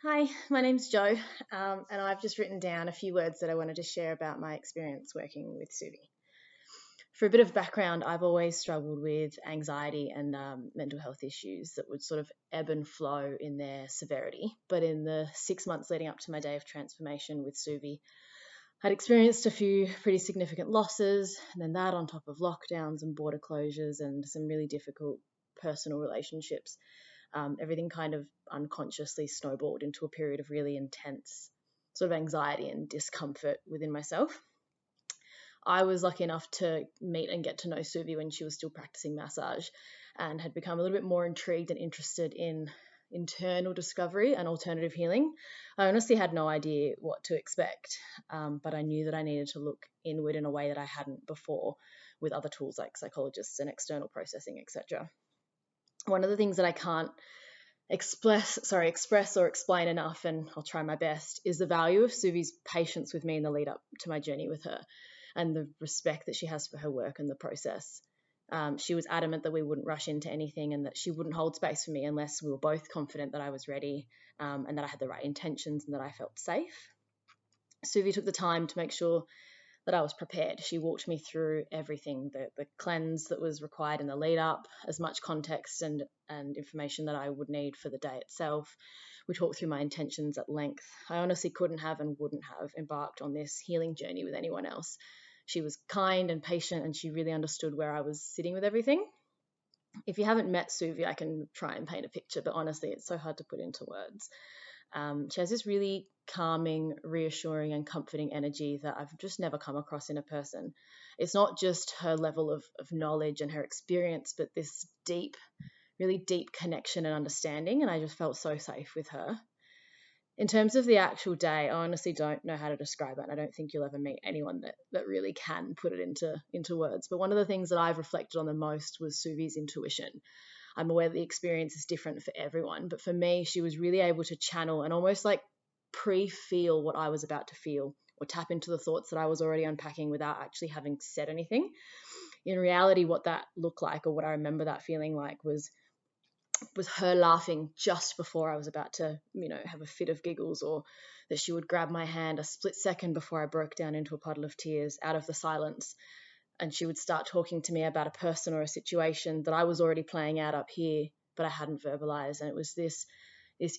Hi, my name's Jo, and I've just written down a few words that I wanted to share about my experience working with 𝚑𝚘𝚑. For a bit of background, I've always struggled with anxiety and mental health issues that would sort of ebb and flow in their severity. But in the 6 months leading up to my day of transformation with 𝚑𝚘𝚑, I'd experienced a few pretty significant losses, and then that on top of lockdowns and border closures and some really difficult personal relationships. Everything kind of unconsciously snowballed into a period of really intense sort of anxiety and discomfort within myself. I was lucky enough to meet and get to know 𝚑𝚘𝚑 when she was still practicing massage and had become a little bit more intrigued and interested in internal discovery and alternative healing. I honestly had no idea what to expect, but I knew that I needed to look inward in a way that I hadn't before with other tools like psychologists and external processing, etc. One of the things that I can't express or explain enough, and I'll try my best, is the value of 𝚑𝚘𝚑's patience with me in the lead up to my journey with her and the respect that she has for her work and the process. She was adamant that we wouldn't rush into anything and that she wouldn't hold space for me unless we were both confident that I was ready and that I had the right intentions and that I felt safe. 𝚑𝚘𝚑 took the time to make sure that I was prepared. She walked me through everything, the cleanse that was required in the lead up, as much context and information that I would need for the day itself. We talked through my intentions at length. I honestly couldn't have and wouldn't have embarked on this healing journey with anyone else. She was kind and patient, and she really understood where I was sitting with everything. If you haven't met 𝚑𝚑, I can try and paint a picture, but honestly, it's so hard to put into words. She has this really calming, reassuring, and comforting energy that I've just never come across in a person. It's not just her level of knowledge and her experience, but this deep, really deep connection and understanding, and I just felt so safe with her. In terms of the actual day, I honestly don't know how to describe it, and I don't think you'll ever meet anyone that really can put it into words. But one of the things that I've reflected on the most was 𝚑𝚘𝚑's intuition. I'm aware the experience is different for everyone, but for me, she was really able to channel and almost like pre-feel what I was about to feel or tap into the thoughts that I was already unpacking without actually having said anything. In reality, what that looked like, or what I remember that feeling like, was her laughing just before I was about to, have a fit of giggles, or that she would grab my hand a split second before I broke down into a puddle of tears out of the silence. And she would start talking to me about a person or a situation that I was already playing out up here, but I hadn't verbalized. And it was this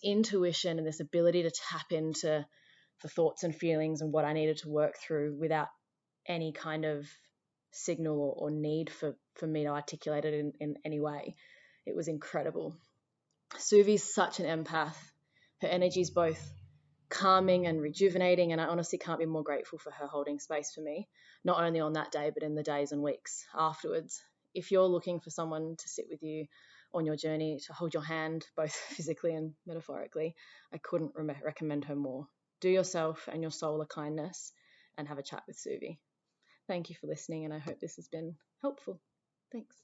intuition and this ability to tap into the thoughts and feelings and what I needed to work through without any kind of signal or need for me to articulate it in any way. It was incredible. 𝚑𝚑's such an empath. Her energy is both calming and rejuvenating, and I honestly can't be more grateful for her holding space for me, not only on that day, but in the days and weeks afterwards. If you're looking for someone to sit with you on your journey, to hold your hand, both physically and metaphorically, I couldn't recommend her more. Do yourself and your soul a kindness and have a chat with 𝚑𝚑. Thank you for listening, and I hope this has been helpful. Thanks.